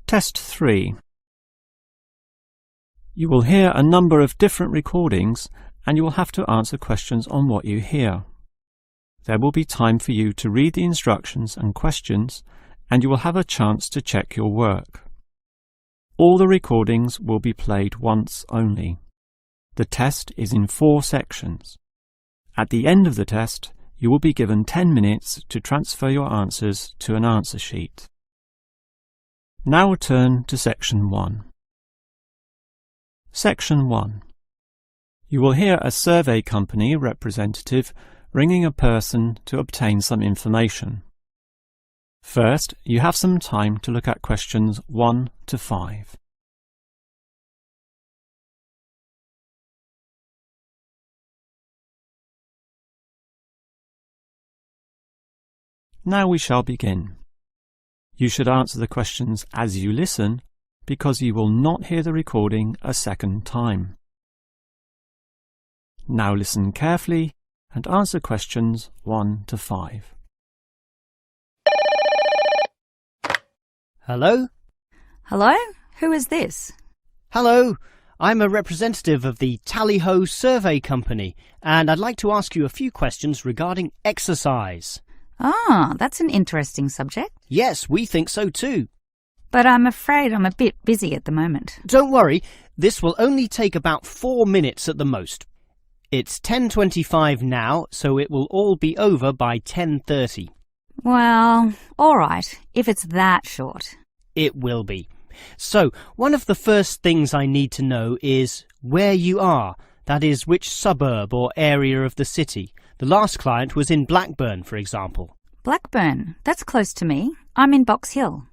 Test 3. You will hear a number of different recordings and you will have to answer questions on what you hear. There will be time for you to read the instructions and questions, and you will have a chance to check your work. All the recordings will be played once only. The test is in 4 sections. At the end of the test, you will be given 10 minutes to transfer your answers to an answer sheet. Now turn to Section 1. Section 1. You will hear a survey company representative ringing a person to obtain some information. First, you have some time to look at questions 1 to 5. Now we shall begin. You should answer the questions as you listen, because you will not hear the recording a second time. Now listen carefully and answer questions 1 to 5. Hello? Hello? Who is this? Hello, I'm a representative of the Tally-Ho Survey Company, and I'd like to ask you a few questions regarding exercise. Ah, that's an interesting subject. Yes, we think so too. But I'm afraid I'm a bit busy at the moment. Don't worry, this will only take about 4 minutes at the most. It's 10:25 now, so it will all be over by 10:30. Well, all right, if it's that short. It will be. So, one of the first things I need to know is where you are. That is, which suburb or area of the city. The last client was in Blackburn, for example. Blackburn, that's close to me. I'm in Box Hill.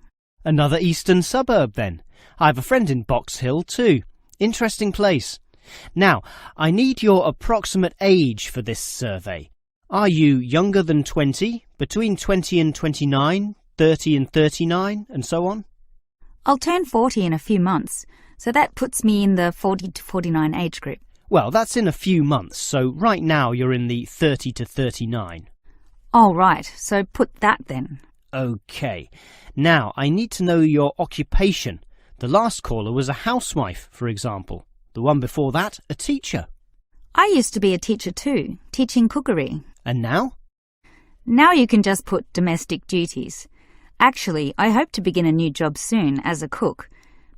Another eastern suburb, then. I have a friend in Box Hill, too. Interesting place. Now, I need your approximate age for this survey. Are you younger than 20, between 20 and 29, 30 and 39, and so on? I'll turn 40 in a few months, so that puts me in the 40 to 49 age group. Well, that's in a few months, so right now you're in the 30 to 39. Oh, right, so put that then. OK. Now, I need to know your occupation. The last caller was a housewife, for example. The one before that, a teacher. I used to be a teacher too, teaching cookery. And now? Now you can just put domestic duties. Actually, I hope to begin a new job soon as a cook,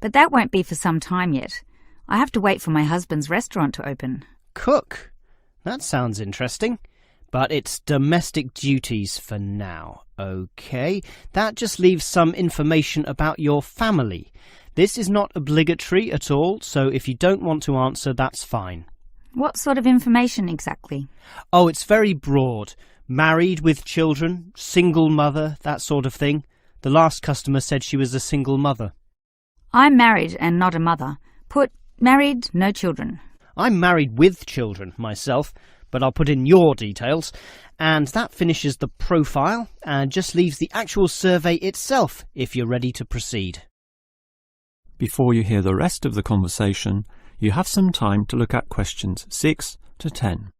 but that won't be for some time yet. I have to wait for my husband's restaurant to open. Cook? That sounds interesting. But it's domestic duties for now. OK, that just leaves some information about your family. This is not obligatory at all, so if you don't want to answer, that's fine. What sort of information exactly? Oh, it's very broad. Married with children, single mother, that sort of thing. The last customer said she was a single mother. I'm married and not a mother. Put married, no children. I'm married with children myself, but I'll put in your details. And that finishes the profile and just leaves the actual survey itself if you're ready to proceed. Before you hear the rest of the conversation, you have some time to look at questions 6 to 10.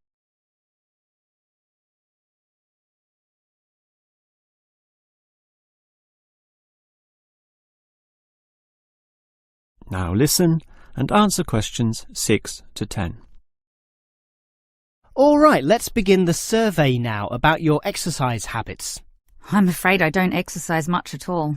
Now listen and answer questions 6 to 10. All right, let's begin the survey now about your exercise habits. I'm afraid I don't exercise much at all.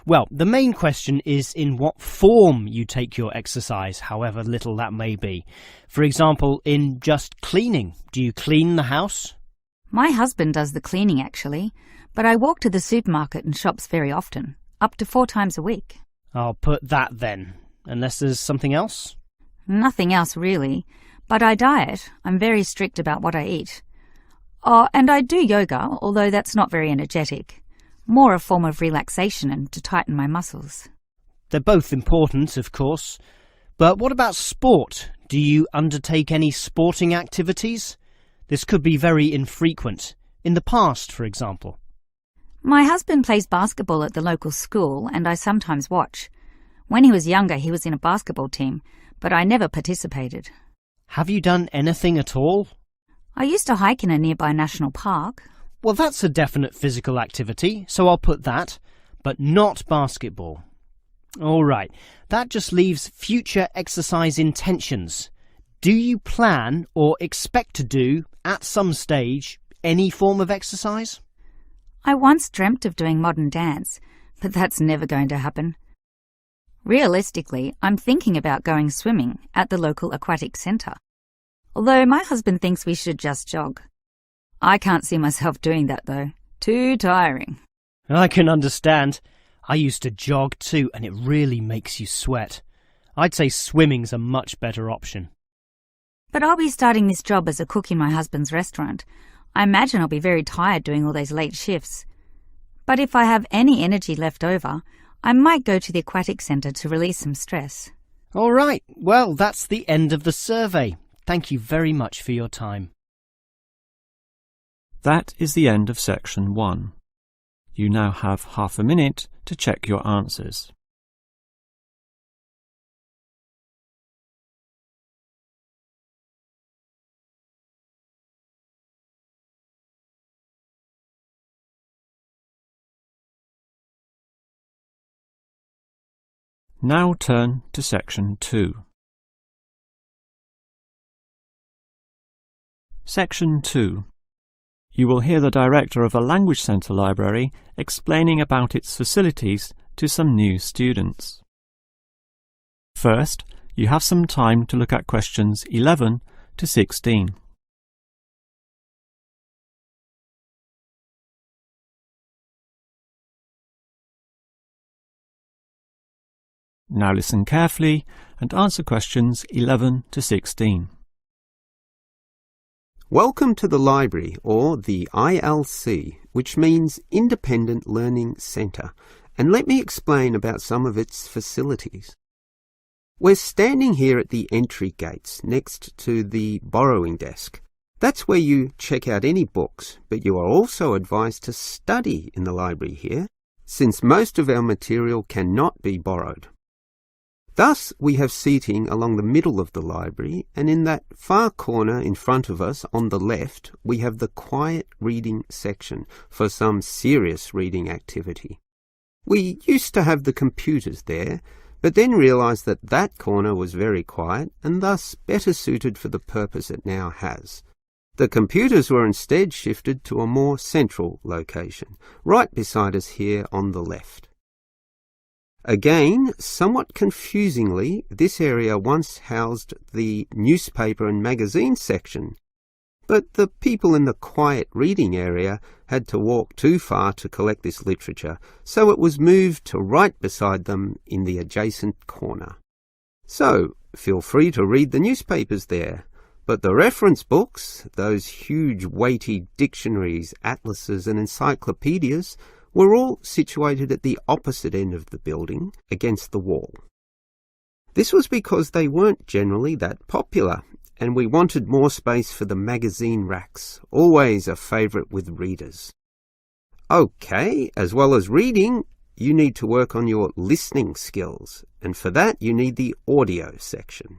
Well, the main question is in what form you take your exercise, however little that may be. For example, in just cleaning. Do you clean the house? My husband does the cleaning, actually, but I walk to the supermarket and shops very often, up to 4 times a week. I'll put that then, unless there's something else? Nothing else, really. But I diet. I'm very strict about what I eat. Oh, and I do yoga, although that's not very energetic. More a form of relaxation and to tighten my muscles. They're both important, of course. But what about sport? Do you undertake any sporting activities? This could be very infrequent. In the past, for example. My husband plays basketball at the local school, and I sometimes watch. When he was younger, he was in a basketball team, but I never participated. Have you done anything at all? I used to hike in a nearby national park. Well, that's a definite physical activity, so I'll put that, but not basketball. All right, that just leaves future exercise intentions. Do you plan or expect to do, at some stage, any form of exercise? I once dreamt of doing modern dance, but that's never going to happen. Realistically, I'm thinking about going swimming at the local aquatic centre, although my husband thinks we should just jog. I can't see myself doing that though. Too tiring. I can understand. I used to jog too, and it really makes you sweat. I'd say swimming's a much better option. But I'll be starting this job as a cook in my husband's restaurant. I imagine I'll be very tired doing all those late shifts. But if I have any energy left over, I might go to the aquatic centre to release some stress. All right, well, that's the end of the survey. Thank you very much for your time. That is the end of section 1. You now have half a minute to check your answers. Now turn to section 2. Section 2. You will hear the director of a Language Centre library explaining about its facilities to some new students. First, you have some time to look at questions 11 to 16. Now listen carefully and answer questions 11 to 16. Welcome to the library, or the ILC, which means Independent Learning Centre, and let me explain about some of its facilities. We're standing here at the entry gates next to the borrowing desk. That's where you check out any books, but you are also advised to study in the library here, since most of our material cannot be borrowed. Thus, we have seating along the middle of the library, and in that far corner in front of us on the left, we have the quiet reading section for some serious reading activity. We used to have the computers there, but then realised that that corner was very quiet and thus better suited for the purpose it now has. The computers were instead shifted to a more central location, right beside us here on the left. Again, somewhat confusingly, this area once housed the newspaper and magazine section, but the people in the quiet reading area had to walk too far to collect this literature, so it was moved to right beside them in the adjacent corner. So, feel free to read the newspapers there, but the reference books, those huge weighty dictionaries, atlases and encyclopedias, were all situated at the opposite end of the building, against the wall. This was because they weren't generally that popular, and we wanted more space for the magazine racks, always a favourite with readers. Okay, as well as reading, you need to work on your listening skills, and for that you need the audio section.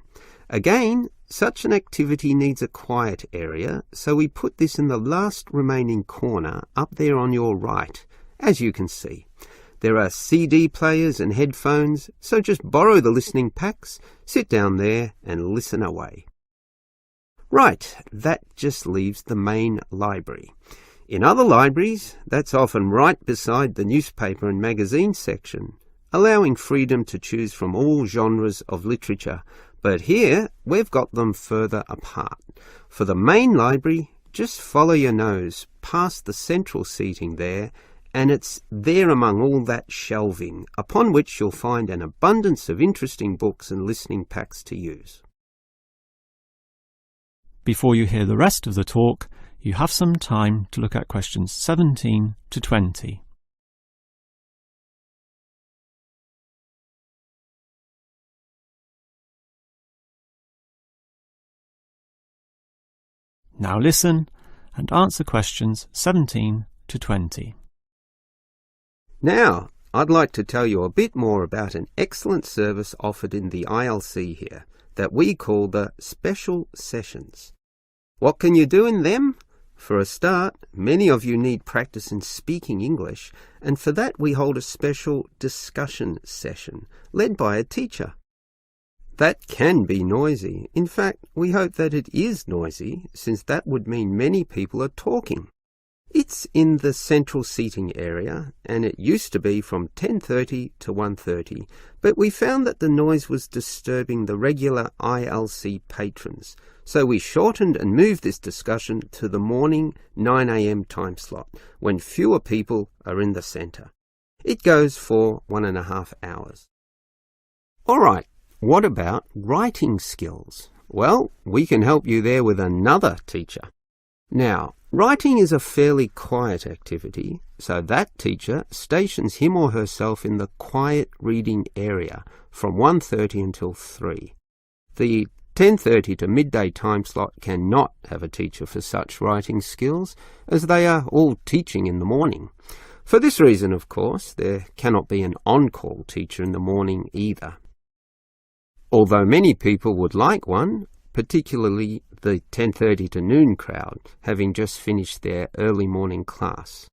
Again, such an activity needs a quiet area, so we put this in the last remaining corner up there on your right. As you can see, there are CD players and headphones, so just borrow the listening packs, sit down there and listen away. Right, that just leaves the main library. In other libraries, that's often right beside the newspaper and magazine section, allowing freedom to choose from all genres of literature, but here we've got them further apart. For the main library, just follow your nose past the central seating there, and it's there among all that shelving, upon which you'll find an abundance of interesting books and listening packs to use. Before you hear the rest of the talk, you have some time to look at questions 17 to 20. Now listen and answer questions 17 to 20. Now, I'd like to tell you a bit more about an excellent service offered in the ILC here that we call the Special Sessions. What can you do in them? For a start, many of you need practice in speaking English, and for that we hold a special discussion session, led by a teacher. That can be noisy. In fact, we hope that it is noisy, since that would mean many people are talking. It's in the central seating area, and it used to be from 10:30 to 1:30, but we found that the noise was disturbing the regular ILC patrons, so we shortened and moved this discussion to the morning 9 a.m. time slot, when fewer people are in the centre. It goes for 1.5 hours. All right, what about writing skills? Well, we can help you there with another teacher. Now, writing is a fairly quiet activity, so that teacher stations him or herself in the quiet reading area from 1:30 until 3. The 10:30 to midday time slot cannot have a teacher for such writing skills, as they are all teaching in the morning. For this reason, of course, there cannot be an on-call teacher in the morning either. Although many people would like one, particularly the 10:30 to noon crowd, having just finished their early morning class.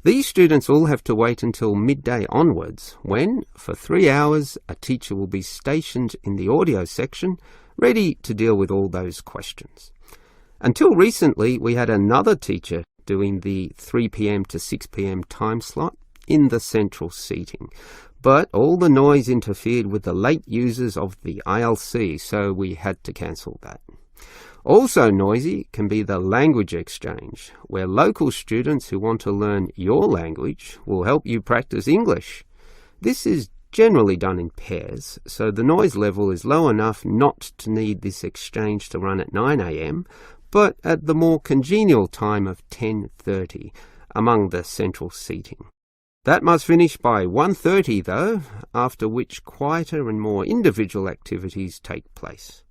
These students all have to wait until midday onwards, when, for 3 hours, a teacher will be stationed in the audio section, ready to deal with all those questions. Until recently, we had another teacher doing the 3 p.m. to 6 p.m. time slot in the central seating. But all the noise interfered with the late users of the ILC, so we had to cancel that. Also noisy can be the language exchange, where local students who want to learn your language will help you practice English. This is generally done in pairs, so the noise level is low enough not to need this exchange to run at 9 a.m, but at the more congenial time of 10:30 among the central seating. That must finish by 1:30 though, after which quieter and more individual activities take place.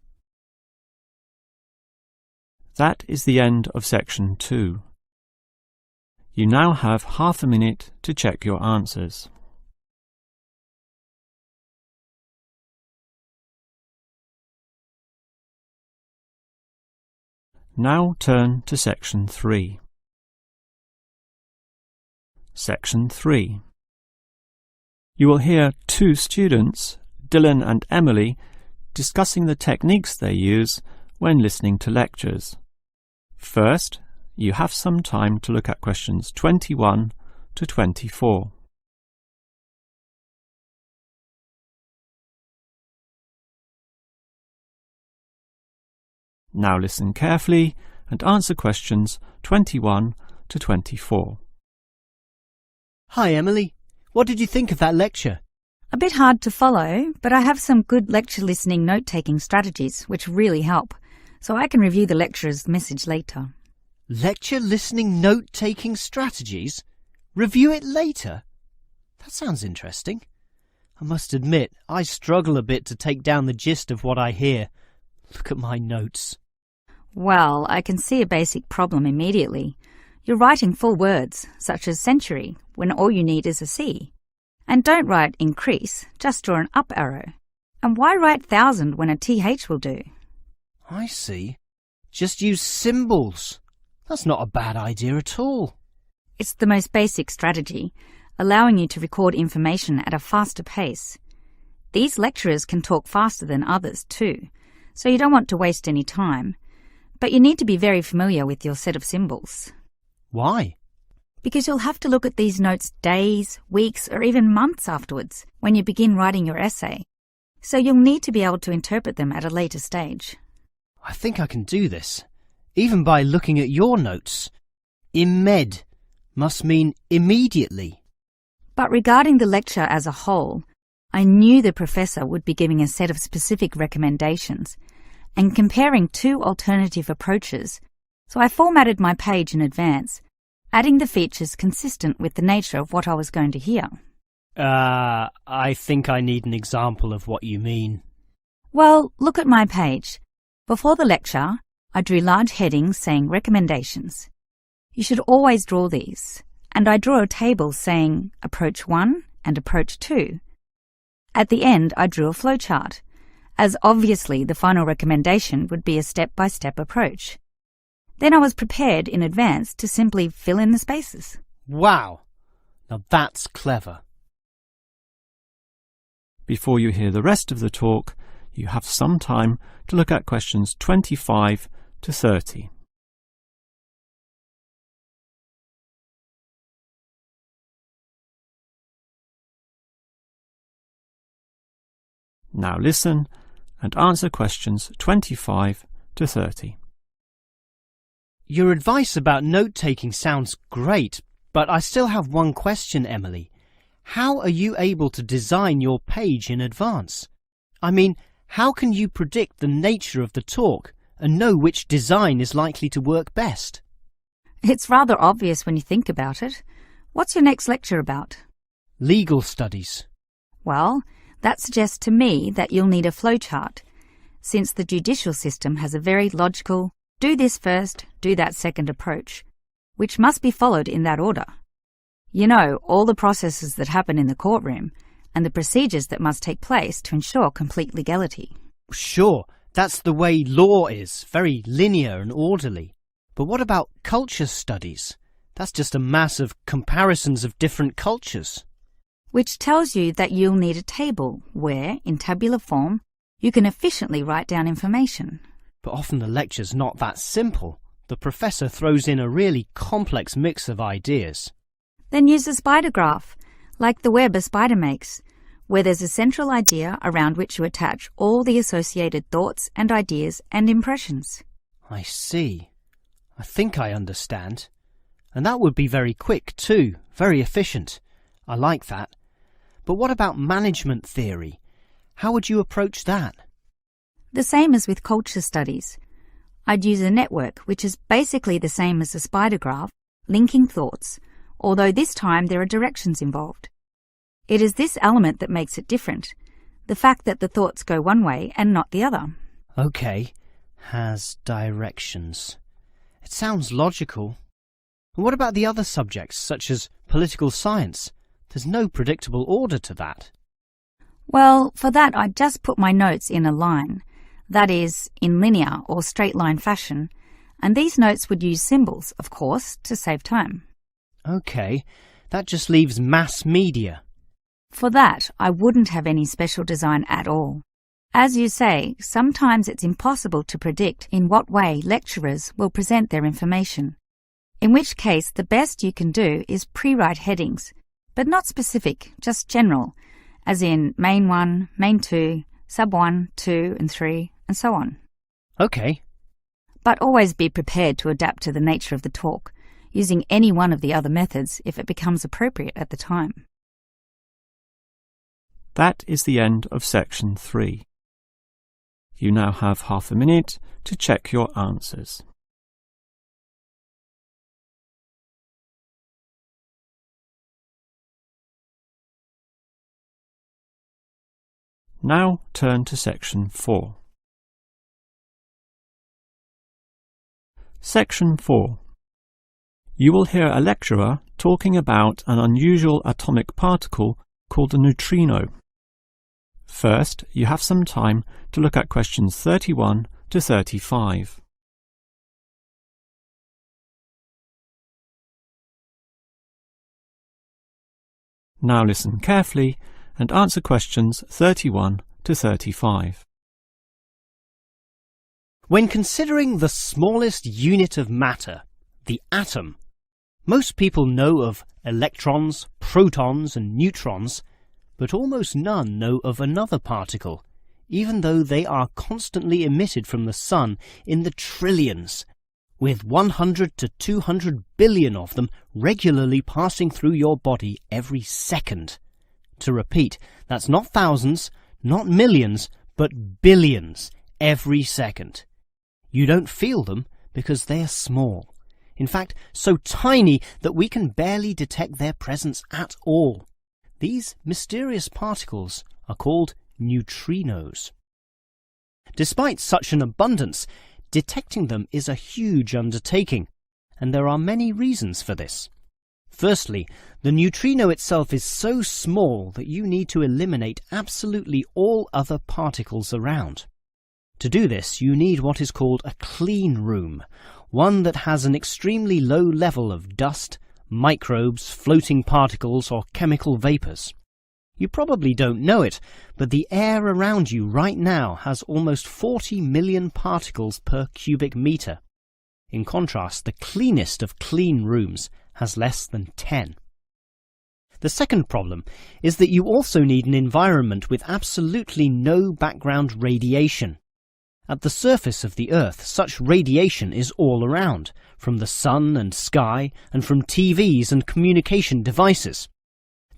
That is the end of section 2. You now have half a minute to check your answers. Now turn to section 3. Section 3. You will hear two students, Dylan and Emily, discussing the techniques they use when listening to lectures. First, you have some time to look at questions 21 to 24. Now listen carefully and answer questions 21 to 24. Hi, Emily. What did you think of that lecture? A bit hard to follow, but I have some good lecture listening note-taking strategies which really help, so I can review the lecturer's message later. Lecture listening note-taking strategies? Review it later? That sounds interesting. I must admit, I struggle a bit to take down the gist of what I hear. Look at my notes. Well, I can see a basic problem immediately. You're writing full words, such as century, when all you need is a C. And don't write increase, just draw an up arrow. And why write thousand when a TH will do? I see. Just use symbols. That's not a bad idea at all. It's the most basic strategy, allowing you to record information at a faster pace. These lecturers can talk faster than others too, so you don't want to waste any time. But you need to be very familiar with your set of symbols. Why? Because you'll have to look at these notes days, weeks, or even months afterwards when you begin writing your essay. So you'll need to be able to interpret them at a later stage. I think I can do this, even by looking at your notes. Imed must mean immediately. But regarding the lecture as a whole, I knew the professor would be giving a set of specific recommendations and comparing two alternative approaches, so I formatted my page in advance, adding the features consistent with the nature of what I was going to hear. I think I need an example of what you mean. Well, look at my page. Before the lecture, I drew large headings saying recommendations. You should always draw these, and I draw a table saying approach 1 and approach 2. At the end, I drew a flowchart, as obviously the final recommendation would be a step-by-step approach. Then I was prepared in advance to simply fill in the spaces. Wow! Now that's clever. Before you hear the rest of the talk, you have some time to look at questions 25 to 30. Now listen and answer questions 25 to 30. Your advice about note-taking sounds great, but I still have one question, Emily. How are you able to design your page in advance? I mean, how can you predict the nature of the talk and know which design is likely to work best? It's rather obvious when you think about it. What's your next lecture about? Legal studies. Well, that suggests to me that you'll need a flowchart, since the judicial system has a very logical, do this first, do that second approach, which must be followed in that order. You know, all the processes that happen in the courtroom and the procedures that must take place to ensure complete legality. Sure, that's the way law is, very linear and orderly. But what about culture studies? That's just a mass of comparisons of different cultures. Which tells you that you'll need a table where, in tabular form, you can efficiently write down information. But often the lecture's not that simple. The professor throws in a really complex mix of ideas. Then use a spider graph, like the web a spider makes, where there's a central idea around which you attach all the associated thoughts and ideas and impressions. I see. I think I understand. And that would be very quick too, very efficient. I like that. But what about management theory? How would you approach that? The same as with culture studies. I'd use a network, which is basically the same as a spider graph, linking thoughts, although this time there are directions involved. It is this element that makes it different, the fact that the thoughts go one way and not the other. Okay, has directions. It sounds logical. And what about the other subjects, such as political science? There's no predictable order to that. Well, for that I'd just put my notes in a line, that is, in linear or straight line fashion, and these notes would use symbols, of course, to save time. Okay, that just leaves mass media. For that, I wouldn't have any special design at all. As you say, sometimes it's impossible to predict in what way lecturers will present their information, in which case the best you can do is pre-write headings, but not specific, just general, as in main 1, main 2, sub 1, 2 and 3, and so on. Okay. But always be prepared to adapt to the nature of the talk, using any one of the other methods if it becomes appropriate at the time. That is the end of section 3. You now have half a minute to check your answers. Now turn to section 4. Section 4. You will hear a lecturer talking about an unusual atomic particle called a neutrino. First, you have some time to look at questions 31 to 35. Now listen carefully and answer questions 31 to 35. When considering the smallest unit of matter, the atom, most people know of electrons, protons and neutrons, but almost none know of another particle, even though they are constantly emitted from the sun in the trillions, with 100 to 200 billion of them regularly passing through your body every second. To repeat, that's not thousands, not millions, but billions every second. You don't feel them because they are small. In fact, so tiny that we can barely detect their presence at all. These mysterious particles are called neutrinos. Despite such an abundance, detecting them is a huge undertaking, and there are many reasons for this. Firstly, the neutrino itself is so small that you need to eliminate absolutely all other particles around. To do this, you need what is called a clean room, one that has an extremely low level of dust, microbes, floating particles or chemical vapours. You probably don't know it, but the air around you right now has almost 40 million particles per cubic metre. In contrast, the cleanest of clean rooms has less than 10. The second problem is that you also need an environment with absolutely no background radiation. At the surface of the Earth, such radiation is all around, from the sun and sky, and from TVs and communication devices.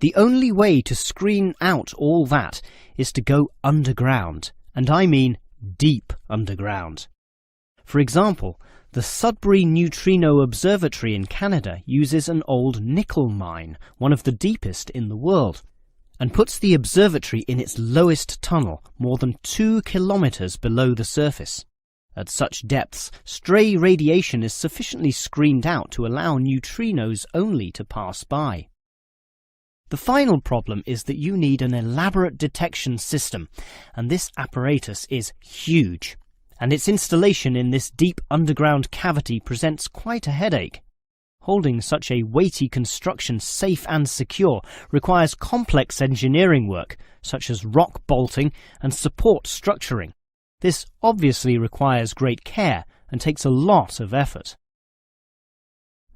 The only way to screen out all that is to go underground, and I mean deep underground. For example, the Sudbury Neutrino Observatory in Canada uses an old nickel mine, one of the deepest in the world, and puts the observatory in its lowest tunnel, more than 2 kilometres below the surface. At such depths, stray radiation is sufficiently screened out to allow neutrinos only to pass by. The final problem is that you need an elaborate detection system, and this apparatus is huge, and its installation in this deep underground cavity presents quite a headache. Holding such a weighty construction safe and secure requires complex engineering work, such as rock bolting and support structuring. This obviously requires great care and takes a lot of effort.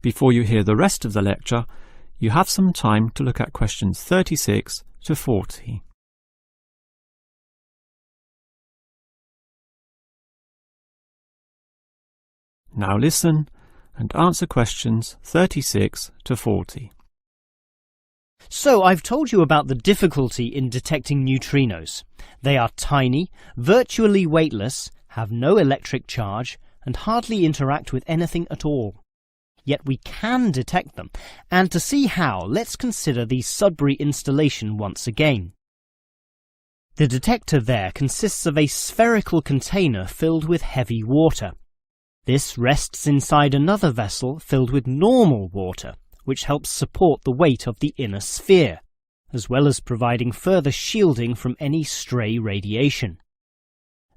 Before you hear the rest of the lecture, you have some time to look at questions 36 to 40. Now listen and answer questions 36 to 40. So I've told you about the difficulty in detecting neutrinos. They are tiny, virtually weightless, have no electric charge, and hardly interact with anything at all. Yet we can detect them, and to see how, let's consider the Sudbury installation once again. The detector there consists of a spherical container filled with heavy water. This rests inside another vessel filled with normal water, which helps support the weight of the inner sphere, as well as providing further shielding from any stray radiation.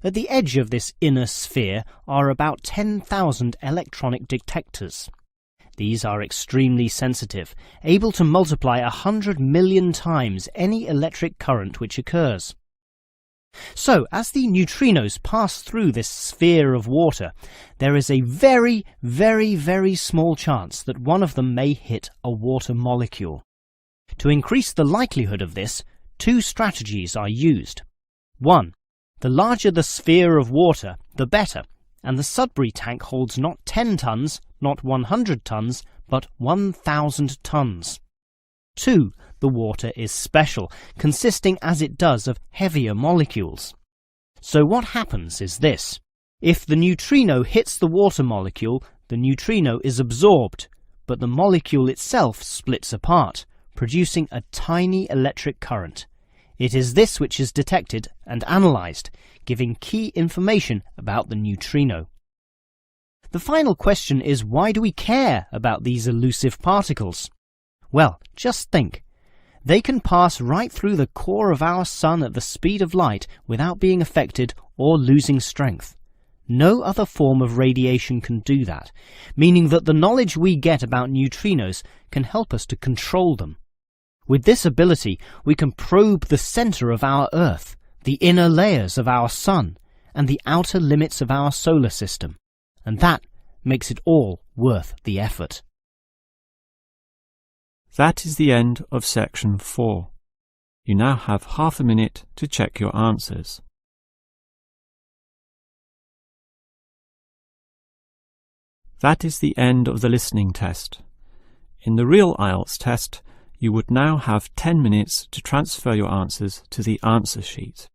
At the edge of this inner sphere are about 10,000 electronic detectors. These are extremely sensitive, able to multiply 100 million times any electric current which occurs. So, as the neutrinos pass through this sphere of water, there is a very, very, very small chance that one of them may hit a water molecule. To increase the likelihood of this, 2 strategies are used. 1. The larger the sphere of water, the better, and the Sudbury tank holds not 10 tons, not 100 tons, but 1,000 tons. 2. The water is special, consisting as it does of heavier molecules. So what happens is this. If the neutrino hits the water molecule, the neutrino is absorbed, but the molecule itself splits apart, producing a tiny electric current. It is this which is detected and analysed, giving key information about the neutrino. The final question is, why do we care about these elusive particles? Well, just think. They can pass right through the core of our sun at the speed of light without being affected or losing strength. No other form of radiation can do that, meaning that the knowledge we get about neutrinos can help us to control them. With this ability, we can probe the centre of our Earth, the inner layers of our sun, and the outer limits of our solar system, and that makes it all worth the effort. That is the end of section 4. You now have half a minute to check your answers. That is the end of the listening test. In the real IELTS test, you would now have 10 minutes to transfer your answers to the answer sheet.